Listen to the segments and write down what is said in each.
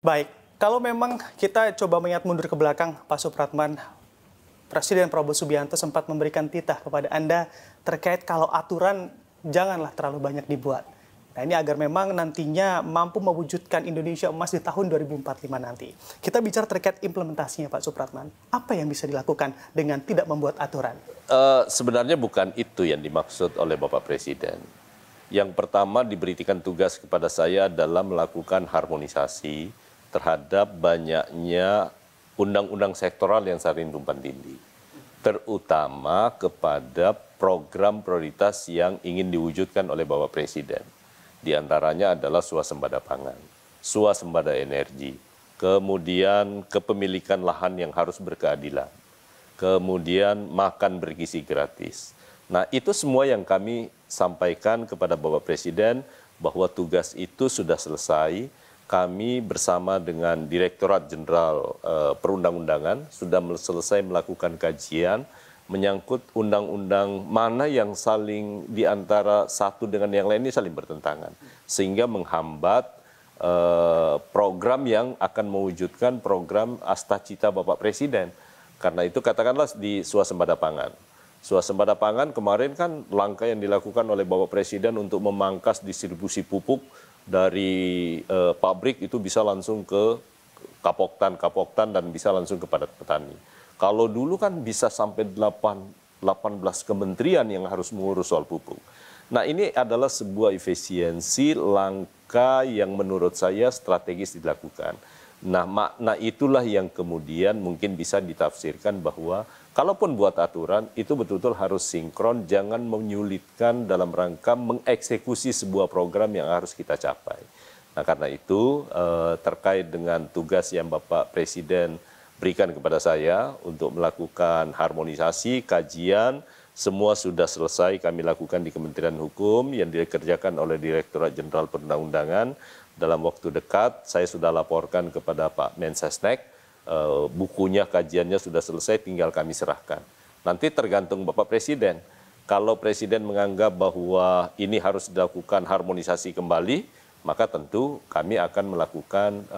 Baik, kalau memang kita coba mengingat mundur ke belakang, Pak Supratman, Presiden Prabowo Subianto sempat memberikan titah kepada Anda terkait kalau aturan janganlah terlalu banyak dibuat. Nah, ini agar memang nantinya mampu mewujudkan Indonesia emas di tahun 2045 nanti. Kita bicara terkait implementasinya, Pak Supratman. Apa yang bisa dilakukan dengan tidak membuat aturan? Sebenarnya bukan itu yang dimaksud oleh Bapak Presiden. Yang pertama diberikan tugas kepada saya adalah melakukan harmonisasi terhadap banyaknya undang-undang sektoral yang saling tumpang tindih, terutama kepada program prioritas yang ingin diwujudkan oleh Bapak Presiden. Di antaranya adalah swasembada pangan, swasembada energi, kemudian kepemilikan lahan yang harus berkeadilan, kemudian makan bergizi gratis. Nah, itu semua yang kami sampaikan kepada Bapak Presiden bahwa tugas itu sudah selesai. Kami bersama dengan Direktorat Jenderal Perundang-undangan sudah selesai melakukan kajian menyangkut undang-undang mana yang saling di antara satu dengan yang lain ini saling bertentangan. Sehingga menghambat program yang akan mewujudkan program Astacita Bapak Presiden. Karena itu katakanlah di swasembada pangan. Swasembada pangan kemarin kan langkah yang dilakukan oleh Bapak Presiden untuk memangkas distribusi pupuk dari pabrik itu bisa langsung ke kapoktan dan bisa langsung kepada petani. Kalau dulu kan bisa sampai 18 kementerian yang harus mengurus soal pupuk. Nah, ini adalah sebuah efisiensi langkah yang menurut saya strategis dilakukan. Nah, makna itulah yang kemudian mungkin bisa ditafsirkan bahwa kalaupun buat aturan, itu betul-betul harus sinkron, jangan menyulitkan dalam rangka mengeksekusi sebuah program yang harus kita capai. Nah, karena itu terkait dengan tugas yang Bapak Presiden berikan kepada saya untuk melakukan harmonisasi, kajian, semua sudah selesai kami lakukan di Kementerian Hukum yang dikerjakan oleh Direktorat Jenderal Perundang-undangan. Dalam waktu dekat saya sudah laporkan kepada Pak Mensesnek, bukunya, kajiannya sudah selesai, tinggal kami serahkan. Nanti tergantung Bapak Presiden. Kalau Presiden menganggap bahwa ini harus dilakukan harmonisasi kembali, maka tentu kami akan melakukan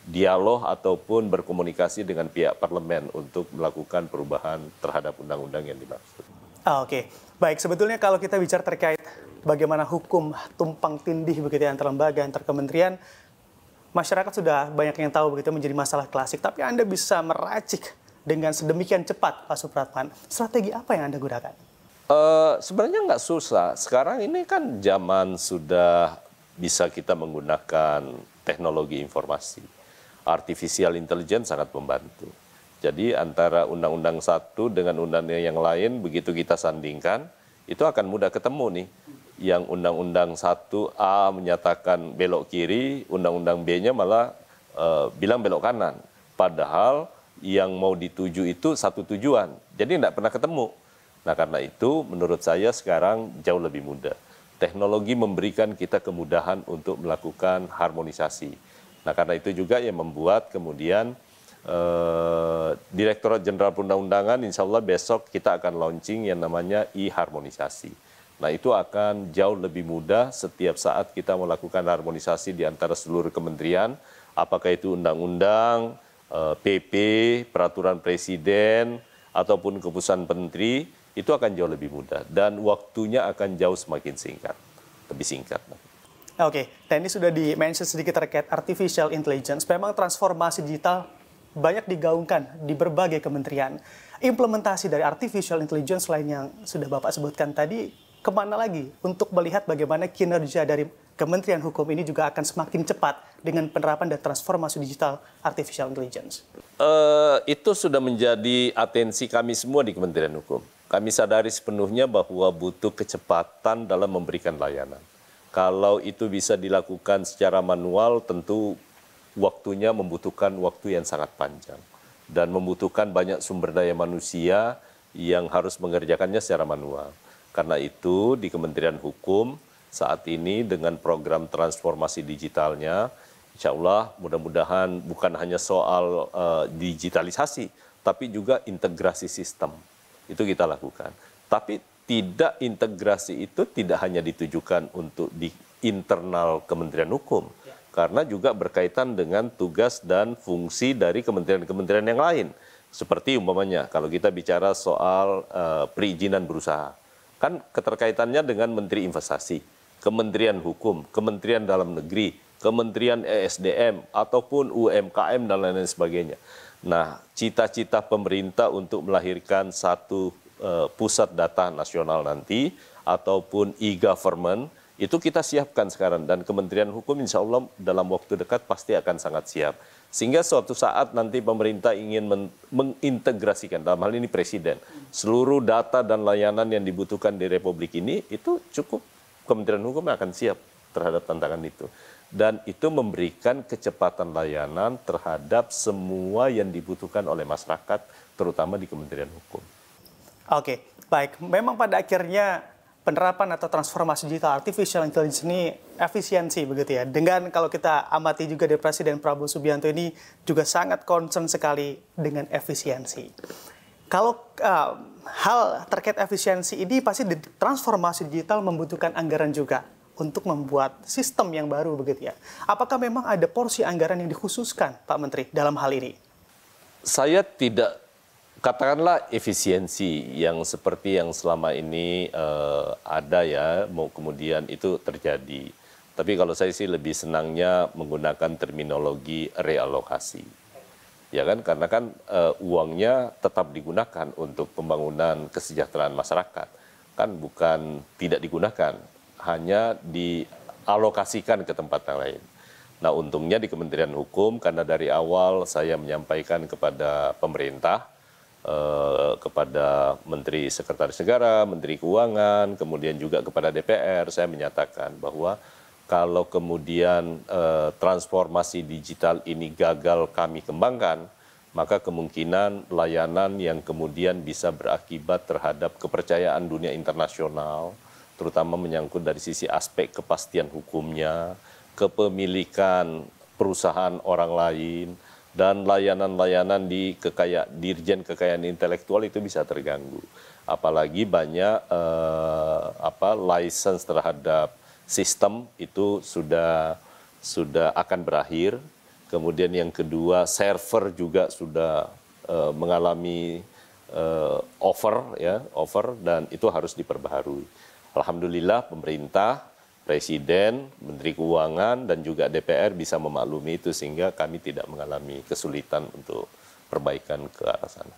dialog ataupun berkomunikasi dengan pihak parlemen untuk melakukan perubahan terhadap undang-undang yang dimaksud. Oke. Baik, sebetulnya kalau kita bicara terkait bagaimana hukum tumpang tindih begitu ya, antar lembaga, antar kementerian, masyarakat sudah banyak yang tahu begitu menjadi masalah klasik. Tapi Anda bisa meracik dengan sedemikian cepat, Pak Supratman. Strategi apa yang Anda gunakan? Sebenarnya nggak susah. Sekarang ini kan zaman sudah bisa kita menggunakan teknologi informasi. Artificial intelligence sangat membantu. Jadi antara undang-undang satu dengan undang-undang yang lain, begitu kita sandingkan, itu akan mudah ketemu nih. Yang undang-undang 1A menyatakan belok kiri, undang-undang B-nya malah bilang belok kanan. Padahal yang mau dituju itu satu tujuan. Jadi tidak pernah ketemu. Nah, karena itu menurut saya sekarang jauh lebih mudah. Teknologi memberikan kita kemudahan untuk melakukan harmonisasi. Nah, karena itu juga yang membuat kemudian Direktorat Jenderal Perundang-undangan insya Allah besok kita akan launching yang namanya e-harmonisasi. Nah, itu akan jauh lebih mudah setiap saat kita melakukan harmonisasi di antara seluruh kementerian, apakah itu undang-undang, PP, peraturan presiden, ataupun keputusan menteri, itu akan jauh lebih mudah. Dan waktunya akan jauh semakin singkat, lebih singkat. Oke, dan ini sudah di-mention sedikit terkait artificial intelligence. Memang transformasi digital banyak digaungkan di berbagai kementerian. Implementasi dari artificial intelligence selain yang sudah Bapak sebutkan tadi, kemana lagi untuk melihat bagaimana kinerja dari Kementerian Hukum ini juga akan semakin cepat dengan penerapan dan transformasi digital artificial intelligence? Itu sudah menjadi atensi kami semua di Kementerian Hukum. Kami sadari sepenuhnya bahwa butuh kecepatan dalam memberikan layanan. Kalau itu bisa dilakukan secara manual, tentu waktunya membutuhkan waktu yang sangat panjang. Dan membutuhkan banyak sumber daya manusia yang harus mengerjakannya secara manual. Karena itu di Kementerian Hukum saat ini dengan program transformasi digitalnya, insya Allah mudah-mudahan bukan hanya soal digitalisasi, tapi juga integrasi sistem. Itu kita lakukan. Tapi tidak integrasi itu tidak hanya ditujukan untuk di internal Kementerian Hukum, karena juga berkaitan dengan tugas dan fungsi dari kementerian-kementerian yang lain. Seperti umpamanya kalau kita bicara soal perizinan berusaha, kan keterkaitannya dengan Menteri Investasi, Kementerian Hukum, Kementerian Dalam Negeri, Kementerian ESDM, ataupun UMKM dan lain-lain sebagainya. Nah, cita-cita pemerintah untuk melahirkan satu pusat data nasional nanti, ataupun e-government, itu kita siapkan sekarang. Dan Kementerian Hukum insya Allah dalam waktu dekat pasti akan sangat siap. Sehingga suatu saat nanti pemerintah ingin mengintegrasikan, dalam hal ini Presiden, seluruh data dan layanan yang dibutuhkan di Republik ini, itu cukup Kementerian Hukum akan siap terhadap tantangan itu. Dan itu memberikan kecepatan layanan terhadap semua yang dibutuhkan oleh masyarakat, terutama di Kementerian Hukum. Oke, baik. Memang pada akhirnya penerapan atau transformasi digital artificial intelligence ini efisiensi begitu ya. Dengan kalau kita amati juga dari Presiden Prabowo Subianto ini juga sangat concern sekali dengan efisiensi. Kalau hal terkait efisiensi ini pasti transformasi digital membutuhkan anggaran juga untuk membuat sistem yang baru begitu ya. Apakah memang ada porsi anggaran yang dikhususkan Pak Menteri dalam hal ini? Saya tidak, katakanlah efisiensi yang seperti yang selama ini ada ya, mau kemudian itu terjadi. Tapi kalau saya sih lebih senangnya menggunakan terminologi realokasi. Ya kan, karena kan uangnya tetap digunakan untuk pembangunan kesejahteraan masyarakat. Kan bukan tidak digunakan, hanya dialokasikan ke tempat yang lain. Nah, untungnya di Kementerian Hukum, karena dari awal saya menyampaikan kepada pemerintah, kepada Menteri Sekretaris Negara, Menteri Keuangan, kemudian juga kepada DPR, saya menyatakan bahwa kalau kemudian transformasi digital ini gagal kami kembangkan, maka kemungkinan layanan yang kemudian bisa berakibat terhadap kepercayaan dunia internasional, terutama menyangkut dari sisi aspek kepastian hukumnya, kepemilikan perusahaan orang lain, dan layanan-layanan di Dirjen Kekayaan Intelektual itu bisa terganggu. Apalagi banyak license terhadap sistem itu sudah akan berakhir. Kemudian yang kedua, server juga sudah mengalami over dan itu harus diperbaharui. Alhamdulillah pemerintah, Presiden, Menteri Keuangan, dan juga DPR bisa memaklumi itu sehingga kami tidak mengalami kesulitan untuk perbaikan ke arah sana.